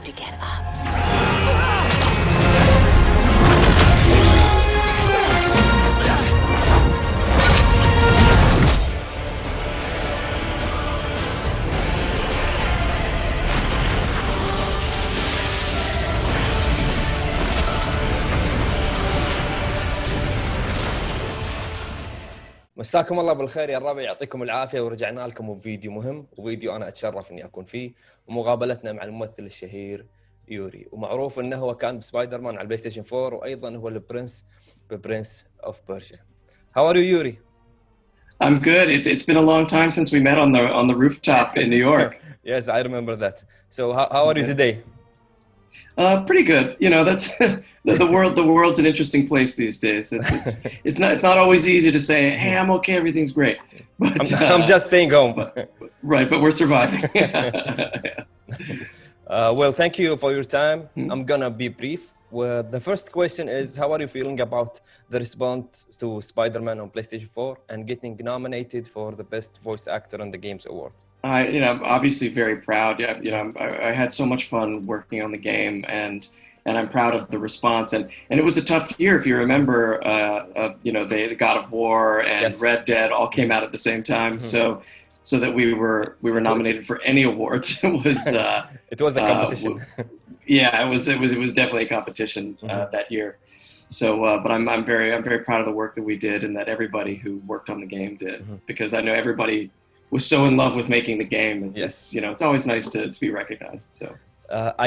had to get up. مساكم الله بالخير يا الربع، يعطيكم العافية، ورجعنا لكم بفيديو مهم وفيديو أنا أتشرف إني أكون فيه، ومقابلتنا مع الممثل الشهير يوري، ومعروف إنه هو كان بسبايدرمان على البلاي ستيشن 4، وأيضا هو البرنس of Persia. How are you, Yuri? I'm good. It's been a long time since we met on the rooftop in New York. Yes, I remember that. So how are you today? Pretty good. You know, that's the world's an interesting place these days. It's not always easy to say, hey, I'm okay, everything's great. But I'm just staying home. Right, but we're surviving. Well, thank you for your time. I'm gonna be brief. Well, the first question is, how are you feeling about the response to Spider-Man on PlayStation 4 and getting nominated for the Best Voice Actor on the Games Awards? I'm obviously very proud. I had so much fun working on the game, and I'm proud of the response. And it was a tough year, if you remember. The God of War and Yes. Red Dead all came out at the same time. So that we were nominated for any awards. It was a competition. Yeah, it was definitely a competition that year. So, but I'm very proud of the work that we did, and that everybody who worked on the game did, because I know everybody was so in love with making the game. And Yes. It's always nice to be recognized. So,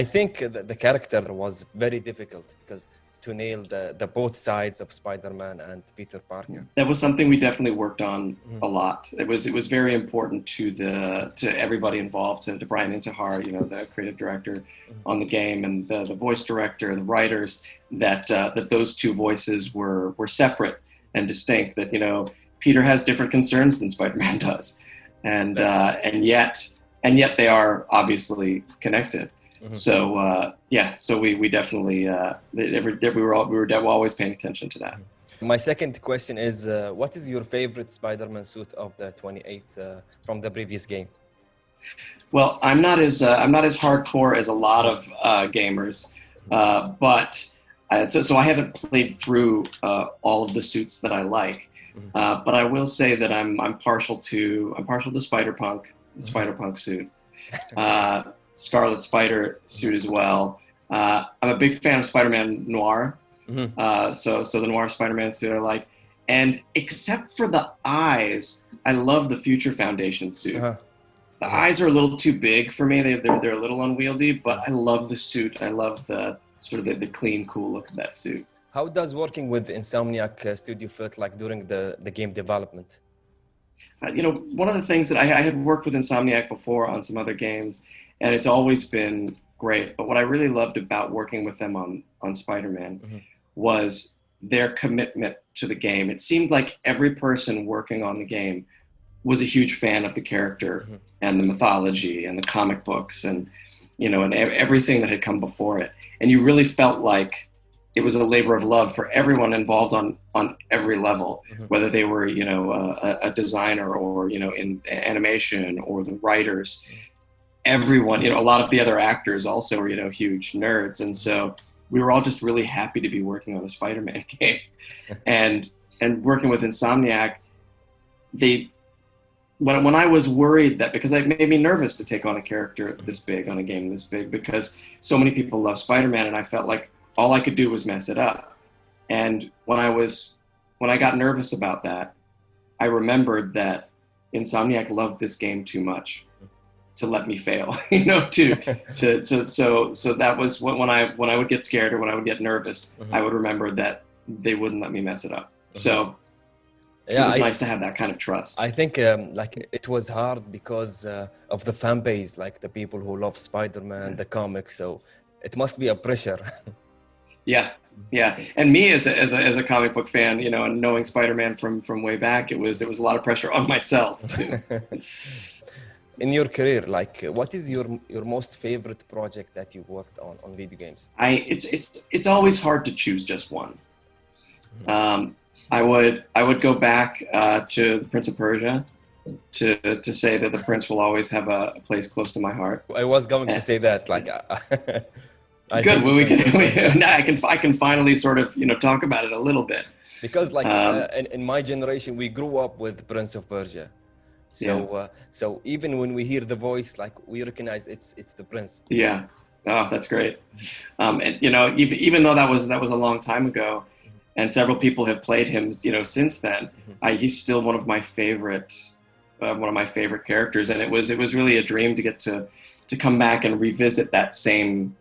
I think the character was very difficult because to nail the both sides of Spider-Man and Peter Parker. That was something we definitely worked on a lot. It was very important to everybody involved, to Brian Intihar, the creative director on the game, and the voice director and the writers, that those two voices were separate and distinct. That Peter has different concerns than Spider-Man does, and yet they are obviously connected. So we definitely we were always paying attention to that. My second question is, what is your favorite Spider-Man suit of the 28th from the previous game? Well, I'm not as hardcore as a lot of gamers, but so I haven't played through all of the suits that I like. But I will say that I'm partial to Spider-Punk, the Spider-Punk suit. Scarlet Spider suit as well. I'm a big fan of Spider-Man Noir. So the Noir Spider-Man suit I like. And except for the eyes, I love the Future Foundation suit. The eyes are a little too big for me. They're a little unwieldy, but I love the suit. I love the sort of the clean, cool look of that suit. How does working with Insomniac Studio felt like during the game development? One of the things that I had worked with Insomniac before on some other games, and it's always been great. But what I really loved about working with them on Spider-Man was their commitment to the game. It seemed like every person working on the game was a huge fan of the character and the mythology and the comic books and everything that had come before it. And you really felt like it was a labor of love for everyone involved on every level, whether they were a designer or in animation or the writers. Everyone, a lot of the other actors also were, huge nerds. And so we were all just really happy to be working on a Spider-Man game. And working with Insomniac, when I was worried that, because it made me nervous to take on a character this big, on a game this big, because so many people love Spider-Man, and I felt like all I could do was mess it up. And when I got nervous about that, I remembered that Insomniac loved this game too much to let me fail, so that was when I would get scared or when I would get nervous, I would remember that they wouldn't let me mess it up. So it was nice to have that kind of trust. I think it was hard because of the fan base, like the people who love Spider-Man, the comics. So it must be a pressure. Yeah. And me as a comic book fan, and knowing Spider-Man from way back, it was a lot of pressure on myself too. In your career, what is your most favorite project that you worked on video games? It's always hard to choose just one. I would go back to Prince of Persia. to say that the Prince will always have a place close to my heart. I was going to say that, like, good. Well, now I can finally sort of talk about it a little bit, because like in my generation we grew up with Prince of Persia, so so even when we hear the voice, like, we recognize it's the Prince. Yeah. Oh, that's great. And even though that was a long time ago, and several people have played him since then, he's still one of my favorite characters, and it was really a dream to get to come back and revisit that same,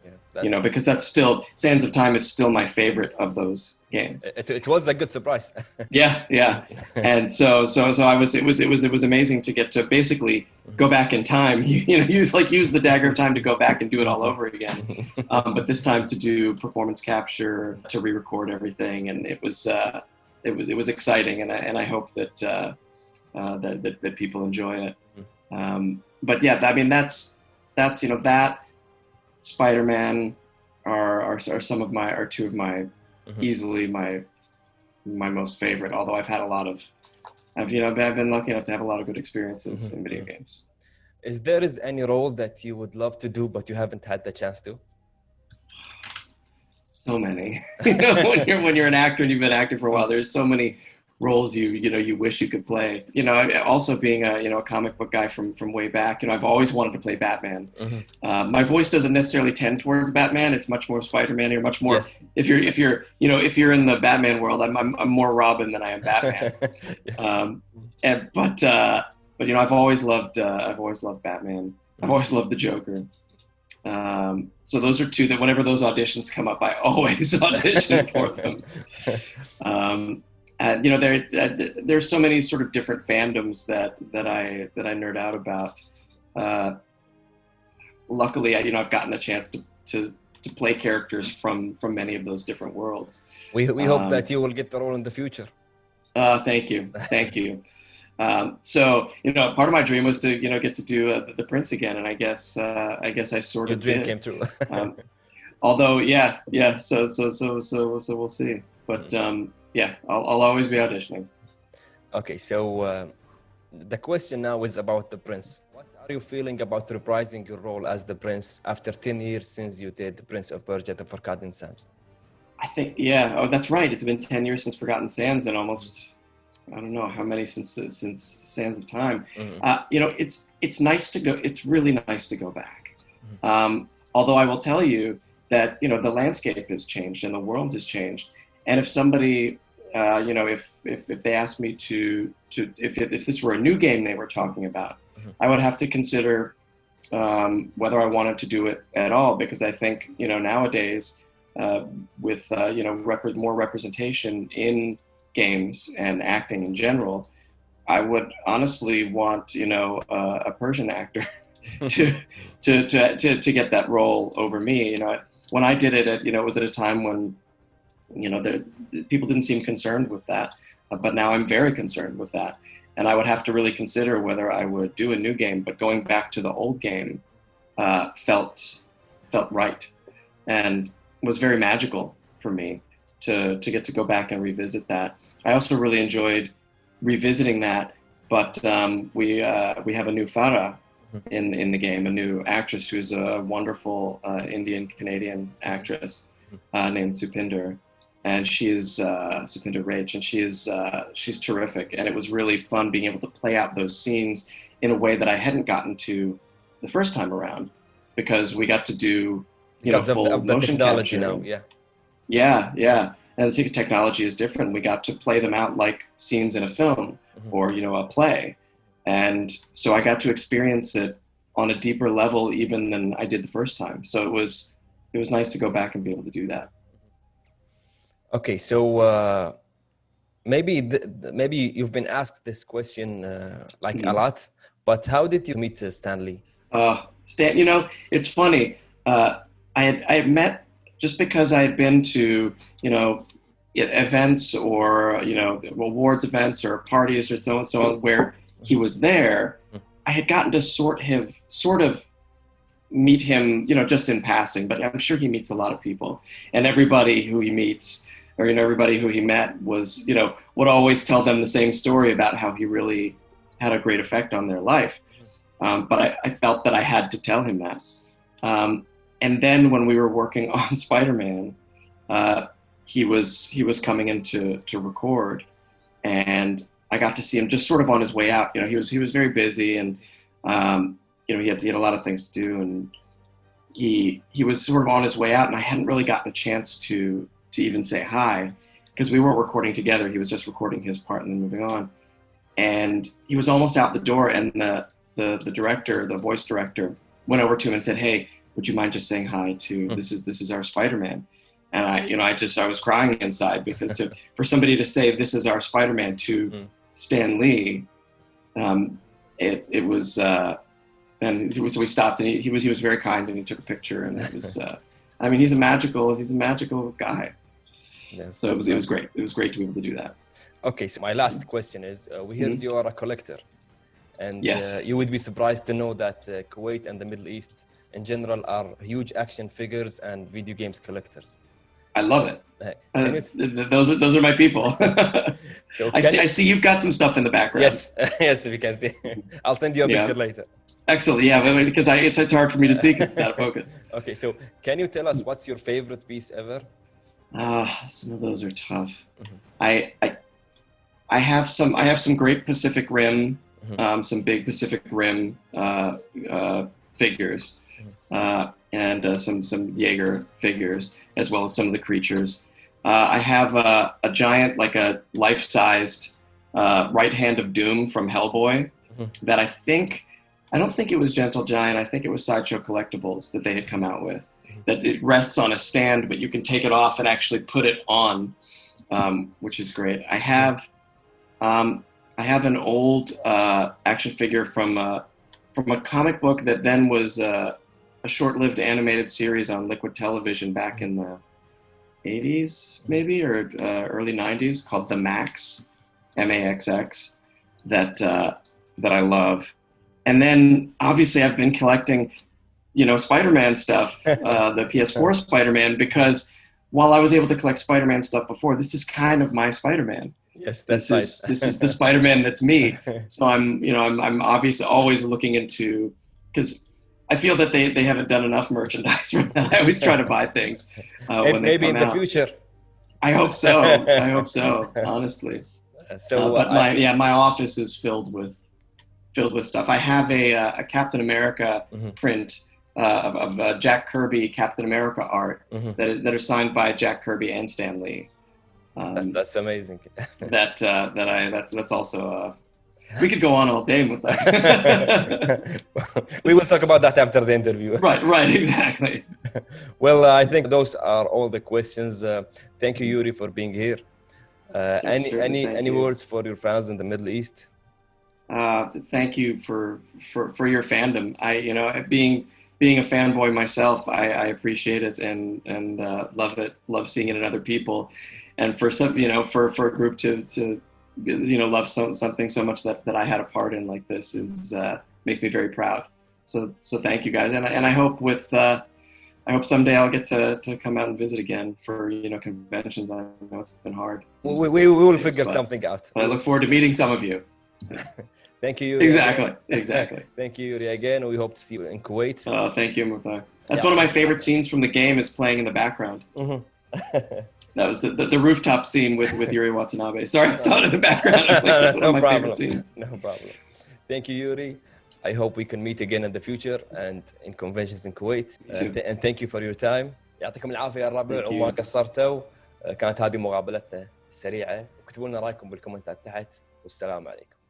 because that's still, Sands of Time is still my favorite of those games. It was a good surprise. yeah. And so it was amazing to get to basically go back in time, use the dagger of time to go back and do it all over again. But this time to do performance capture, to re-record everything, and it was exciting, and I hope that that people enjoy it. But yeah, I mean that's that Spider-Man are two of my easily my most favorite. Although I've had a lot of, I've been lucky enough to have a lot of good experiences in video games. Is there any role that you would love to do but you haven't had the chance to? So many. When you're an actor and you've been acting for a while, there's so many roles you wish you could play. Also being a comic book guy from way back, I've always wanted to play Batman. My voice doesn't necessarily tend towards Batman. It's much more Spider-Man, or much more. Yes. If you're in the Batman world, I'm more Robin than I am Batman. But I've always loved Batman. I've always loved the Joker. So those are two that whenever those auditions come up, I always audition for them. There's so many sort of different fandoms that I nerd out about. Luckily, I've gotten a chance to play characters from many of those different worlds. We hope that you will get the role in the future. Thank you. So part of my dream was to get to do the Prince again, and I guess I sort of Your dream did. came true. Although so we'll see, but. Yeah, I'll always be auditioning. Okay, so the question now is about the Prince. What are you feeling about reprising your role as the Prince after 10 years since you did The Prince of Persia: The Forgotten Sands? I think, that's right. It's been 10 years since Forgotten Sands, and almost, I don't know how many since Sands of Time. It's nice to go. It's really nice to go back. Although I will tell you that the landscape has changed and the world has changed. And if somebody, if they asked me if this were a new game they were talking about, I would have to consider whether I wanted to do it at all, because I think nowadays with more representation in games and acting in general, I would honestly want a Persian actor to get that role over me. When I did it, it was at a time when. People didn't seem concerned with that, but now I'm very concerned with that. And I would have to really consider whether I would do a new game, but going back to the old game felt right, and was very magical for me to get to go back and revisit that. I also really enjoyed revisiting that, but we have a new Farah in the game, a new actress who's a wonderful Indian-Canadian actress named Supinder. And she is Supinder Rach, and she's terrific. And it was really fun being able to play out those scenes in a way that I hadn't gotten to the first time around, because we got to do full of the motion technology capture. now. Yeah. And the technology is different. We got to play them out like scenes in a film or a play, and so I got to experience it on a deeper level even than I did the first time. So it was nice to go back and be able to do that. Okay, so maybe you've been asked this question a lot, but how did you meet Stanley? Stan, it's funny. I had met just because I had been to events or awards events or parties or so on where he was there. I had gotten to sort of meet him, just in passing, but I'm sure he meets a lot of people, and everybody who he meets. Or everybody who he met was, would always tell them the same story about how he really had a great effect on their life. But I felt that I had to tell him that. And then when we were working on Spider-Man, he was coming in to record, and I got to see him just sort of on his way out. You know, he was very busy, and you know, he had a lot of things to do, and he was sort of on his way out, and I hadn't really gotten a chance to even say hi, because we weren't recording together. He was just recording his part and then moving on. And he was almost out the door, and the director, the voice director, went over to him and said, "Hey, would you mind just saying hi to this is our Spider-Man?" And I was crying inside, because for somebody to say this is our Spider-Man to Stan Lee, it was. And so we stopped, and he was very kind, and he took a picture, and it was. I mean, he's a magical guy. Yes, so it was great. It was great to be able to do that. Okay, so my last question is: we heard you are a collector, and yes. You would be surprised to know that Kuwait and the Middle East in general are huge action figures and video games collectors. I love it. Those are my people. So I see you've got some stuff in the background. Yes, yes, we can see. I'll send you a picture later. Excellent. Yeah, because it's hard for me to see because it's out of focus. Okay, so can you tell us what's your favorite piece ever? Some of those are tough. I have some great Pacific Rim, some big Pacific Rim figures, and some Jaeger figures, as well as some of the creatures. I have a giant, like a life-sized right hand of Doom from Hellboy that I don't think it was Gentle Giant. I think it was Sideshow Collectibles that they had come out with. That it rests on a stand, but you can take it off and actually put it on, which is great. I have an old action figure from a comic book that then was a short-lived animated series on Liquid Television back in the 80s, maybe, or early 90s, called The Max, M-A-X-X, that I love. And then, obviously, I've been collecting, Spider-Man stuff, the PS4 Spider-Man, because while I was able to collect Spider-Man stuff before, this is kind of my Spider-Man. Yes, this is the Spider-Man that's me. So I'm obviously always looking into, because I feel that they haven't done enough merchandise for that. I always try to buy things when they come out. Maybe in the future. I hope so. Honestly. But my office is filled with stuff. I have a Captain America print of Jack Kirby Captain America art that are signed by Jack Kirby and Stan Lee. That's amazing. That's also we could go on all day with that. We will talk about that after the interview. Right, exactly. Well, I think those are all the questions. Thank you, Yuri, for being here. Any words for your fans in the Middle East? Thank you for your fandom. Being a fanboy myself, I appreciate it and love it. Love seeing it in other people, and for some, for a group to love something so much that I had a part in like this is makes me very proud. So thank you guys, and I hope I hope someday I'll get to come out and visit again for conventions. I know it's been hard. We will figure something out. But I look forward to meeting some of you. Thank you, Yuri. Exactly. Thank you, Yuri, again. We hope to see you in Kuwait. Thank you, Mukhtar. That's one of my favorite scenes from the game is playing in the background. That was the rooftop scene with Yuri Watanabe. Sorry, I saw it in the background. That's one of my favorite scenes. No problem. Thank you, Yuri. I hope we can meet again in the future and in conventions in Kuwait. And thank you for your time. يعطيكم العافية يا الربع وما قصرتوا. كانت هذه مقابلتنا السريعة. اكتبوا لنا رأيكم بالكومنتات تحت والسلام عليكم.